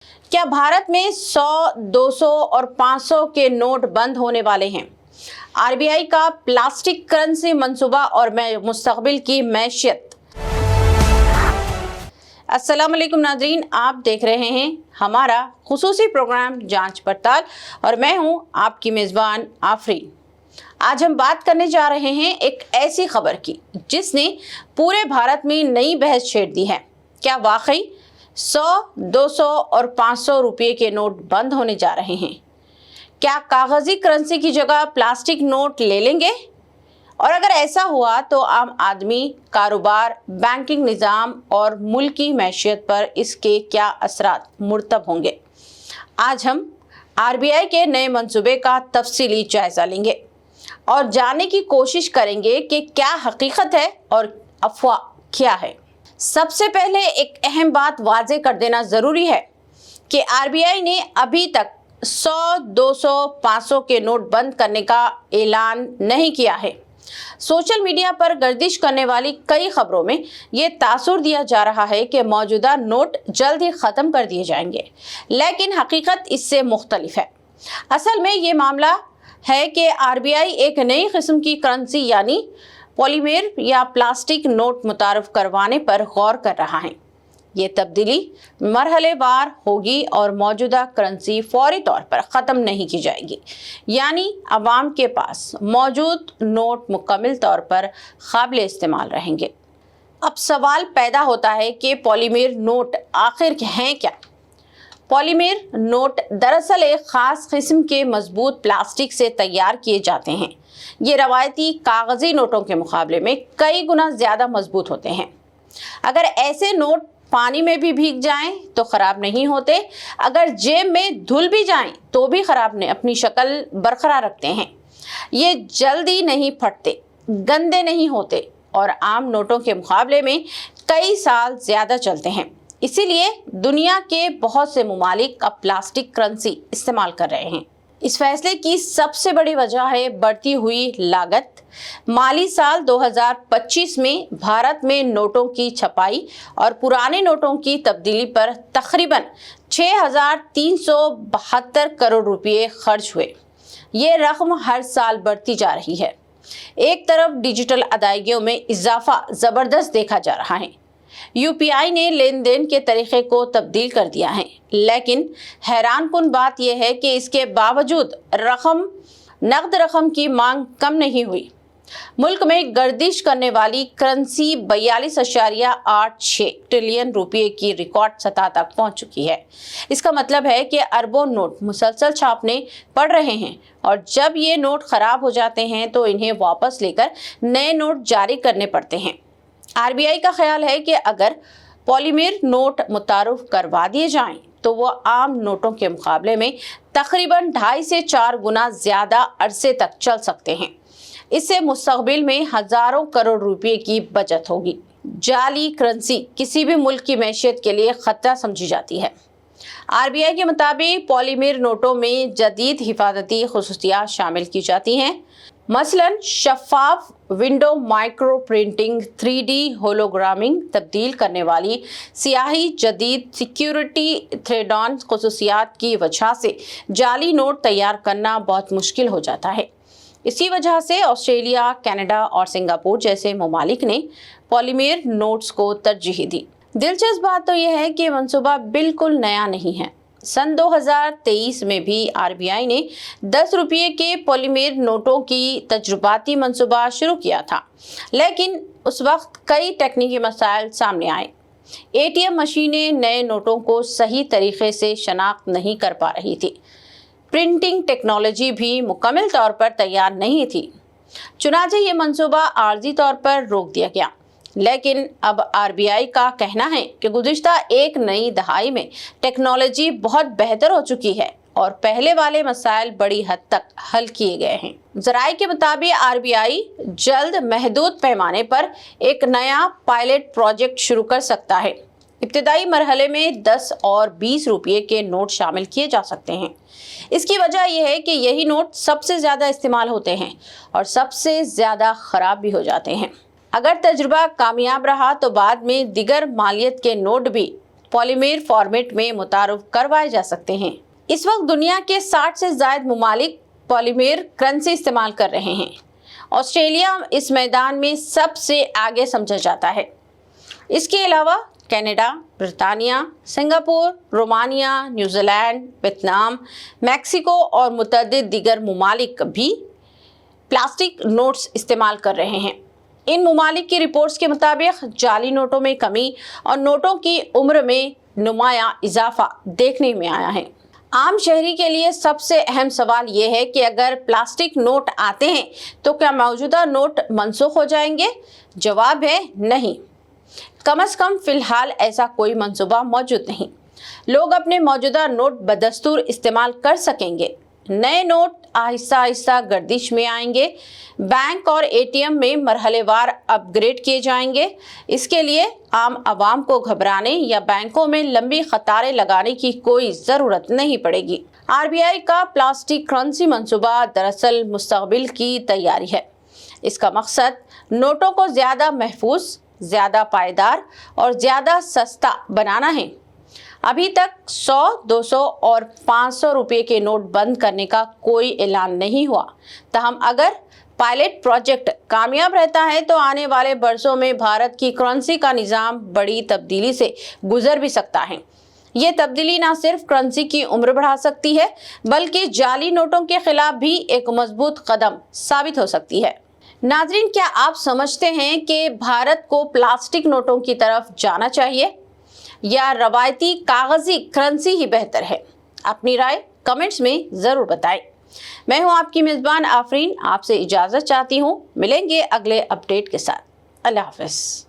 क्या भारत में 100, 200 और 500 के नोट बंद होने वाले हैं? आरबीआई का प्लास्टिक करेंसी मंसूबा और मुस्तकबिल की मैशियत। अस्सलाम वालेकुम नाज़रीन, आप देख रहे हैं हमारा खुसूसी प्रोग्राम जांच पड़ताल और मैं हूं आपकी मेज़बान आफरीन। आज हम बात करने जा रहे हैं एक ऐसी खबर की जिसने पूरे भारत में नई बहस छेड़ दी है। क्या वाकई 100, 200 और 500 रुपये के नोट बंद होने जा रहे हैं? क्या कागजी करेंसी की जगह प्लास्टिक नोट ले लेंगे? और अगर ऐसा हुआ तो आम आदमी, कारोबार, बैंकिंग निज़ाम और मुल्की मैशियत पर इसके क्या असरात मुरतब होंगे? आज हम आरबीआई के नए मंसूबे का तफसीली जायजा लेंगे और जानने की कोशिश करेंगे कि क्या हकीकत है और अफवाह क्या है। सबसे पहले एक अहम बात वाज़े कर देना ज़रूरी है कि आरबीआई ने अभी तक 100, 200, 500 के नोट बंद करने का ऐलान नहीं किया है। सोशल मीडिया पर गर्दिश करने वाली कई खबरों में ये तासुर दिया जा रहा है कि मौजूदा नोट जल्द ही ख़त्म कर दिए जाएंगे, लेकिन हकीकत इससे मुख्तलिफ है। असल में ये मामला है कि आरबीआई एक नई किस्म की करेंसी यानी पॉलीमर या प्लास्टिक नोट मुतारफ करवाने पर गौर कर रहा है। ये तब्दीली मरहलेवार होगी और मौजूदा करेंसी फौरी तौर पर ख़त्म नहीं की जाएगी, यानी आवाम के पास मौजूद नोट मुकम्मल तौर पर काबिल इस्तेमाल रहेंगे। अब सवाल पैदा होता है कि पॉलीमर नोट आखिर हैं क्या? पॉलीमर नोट दरअसल एक ख़ास किस्म के मजबूत प्लास्टिक से तैयार किए जाते हैं। ये रवायती कागजी नोटों के मुकाबले में कई गुना ज़्यादा मजबूत होते हैं। अगर ऐसे नोट पानी में भी भीग जाएं तो ख़राब नहीं होते, अगर जेब में धुल भी जाएं तो भी ख़राब नहीं, अपनी शक्ल बरकरार रखते हैं। ये जल्दी नहीं फटते, गंदे नहीं होते और आम नोटों के मुकाबले में कई साल ज़्यादा चलते हैं। इसीलिए दुनिया के बहुत से ममालिक अब प्लास्टिक करेंसी इस्तेमाल कर रहे हैं। इस फैसले की सबसे बड़ी वजह है बढ़ती हुई लागत। माली साल 2025 में भारत में नोटों की छपाई और पुराने नोटों की तब्दीली पर तकरीबन 6,372 करोड़ रुपए खर्च हुए। ये रकम हर साल बढ़ती जा रही है। एक तरफ डिजिटल अदायगियों में इजाफा ज़बरदस्त देखा जा रहा है। यूपीआई ने लेन देन के तरीके को तब्दील कर दिया है, लेकिन हैरानकुन बात यह है कि इसके बावजूद नकद रकम की मांग कम नहीं हुई। मुल्क में गर्दिश करने वाली करेंसी 42.86 ट्रिलियन रुपए की रिकॉर्ड सतह तक पहुंच चुकी है। इसका मतलब है कि अरबों नोट मुसलसल छापने पड़ रहे हैं और जब ये नोट खराब हो जाते हैं तो इन्हें वापस लेकर नए नोट जारी करने पड़ते हैं। आरबीआई का ख्याल है कि अगर पॉलीमर नोट मुतारुफ करवा दिए जाएं तो वो आम नोटों के मुकाबले में तकरीबन 2.5 से 4 गुना ज़्यादा अरसे तक चल सकते हैं। इससे मुस्तकबिल में हज़ारों करोड़ रुपए की बचत होगी। जाली करेंसी किसी भी मुल्क की मैशियत के लिए खतरा समझी जाती है। आरबीआई के मुताबिक पॉलीमर नोटों में जदीद हिफाजती खुसूसियात शामिल की जाती हैं, मसलन शफाफ विंडो माइक्रो प्रिंटिंग, 3D होलोग्रामिंग, तब्दील करने वाली स्याही, जदीद सिक्योरिटी थ्रेड-ऑन खुसूसियात की वजह से जाली नोट तैयार करना बहुत मुश्किल हो जाता है। इसी वजह से ऑस्ट्रेलिया, कनाडा और सिंगापुर जैसे ममालिक ने पॉलीमर नोट्स को तरजीह दी। दिलचस्प बात तो यह है कि मंसूबा बिल्कुल नया नहीं है। सन 2023 में भी आरबीआई ने 10 रुपये के पॉलीमर नोटों की तजुर्बाती मंसूबा शुरू किया था, लेकिन उस वक्त कई तकनीकी मसाइल सामने आए। एटीएम मशीनें नए नोटों को सही तरीके से शनाख्त नहीं कर पा रही थी। प्रिंटिंग टेक्नोलॉजी भी मुकम्मल तौर पर तैयार नहीं थी। चुनांचे ये मंसूबा आर्जी तौर पर रोक दिया गया। लेकिन अब आरबीआई का कहना है कि गुज़िश्ता एक नई दहाई में टेक्नोलॉजी बहुत बेहतर हो चुकी है और पहले वाले मसाइल बड़ी हद तक हल किए गए हैं। ज़राए के मुताबिक आरबीआई जल्द महदूद पैमाने पर एक नया पायलट प्रोजेक्ट शुरू कर सकता है। इब्तिदाई मरहले में 10 और 20 रुपये के नोट शामिल किए जा सकते हैं। इसकी वजह यह है कि यही नोट सबसे ज़्यादा इस्तेमाल होते हैं और सबसे ज़्यादा ख़राब भी हो जाते हैं। अगर तजुर्बा कामयाब रहा तो बाद में दिगर मालियत के नोट भी पॉलीमर फॉर्मेट में मुतारुफ करवाए जा सकते हैं। इस वक्त दुनिया के 60 से ज्यादा मुमालिक पॉलीमर करेंसी इस्तेमाल कर रहे हैं। ऑस्ट्रेलिया इस मैदान में सबसे आगे समझा जाता है। इसके अलावा Canada, Britannia, Singapore, Romania, New Zealand, Vietnam, Mexico और मुतअद्दिद दीगर मुमालिक भी प्लास्टिक नोट्स इस्तेमाल कर रहे हैं। इन मुमालिक की रिपोर्ट्स के मुताबिक जाली नोटों में कमी और नोटों की उम्र में नुमायां इजाफा देखने में आया है। आम शहरी के लिए सबसे अहम सवाल ये है कि अगर प्लास्टिक नोट आते हैं तो क्या मौजूदा नोट मनसूख हो जाएंगे? जवाब है नहीं। कम से कम फिलहाल ऐसा कोई मंसूबा मौजूद नहीं। लोग अपने मौजूदा नोट बदस्तूर इस्तेमाल कर सकेंगे। नए नोट आहिस्ता आहिस्ता गर्दिश में आएंगे। बैंक और एटीएम में मरहलेवार अपग्रेड किए जाएंगे। इसके लिए आम आवाम को घबराने या बैंकों में लंबी कतारें लगाने की कोई ज़रूरत नहीं पड़ेगी। आरबीआई का प्लास्टिक करेंसी मंसूबा दरअसल मुस्तकबिल की तैयारी है। इसका मकसद नोटों को ज़्यादा महफूज, ज़्यादा पायदार और ज़्यादा सस्ता बनाना है। अभी तक 100, 200 और 500 रुपये के नोट बंद करने का कोई ऐलान नहीं हुआ। ताहम अगर पायलट प्रोजेक्ट कामयाब रहता है तो आने वाले बरसों में भारत की करेंसी का निज़ाम बड़ी तब्दीली से गुजर भी सकता है। ये तब्दीली न सिर्फ करेंसी की उम्र बढ़ा सकती है बल्कि जाली नोटों के खिलाफ भी एक मजबूत कदम साबित हो सकती है। नाजरीन, क्या आप समझते हैं कि भारत को प्लास्टिक नोटों की तरफ जाना चाहिए या रवायती कागजी करेंसी ही बेहतर है? अपनी राय कमेंट्स में ज़रूर बताएं। मैं हूं आपकी मेज़बान आफरीन, आपसे इजाज़त चाहती हूं। मिलेंगे अगले अपडेट के साथ। अल्लाह हाफ़िज़।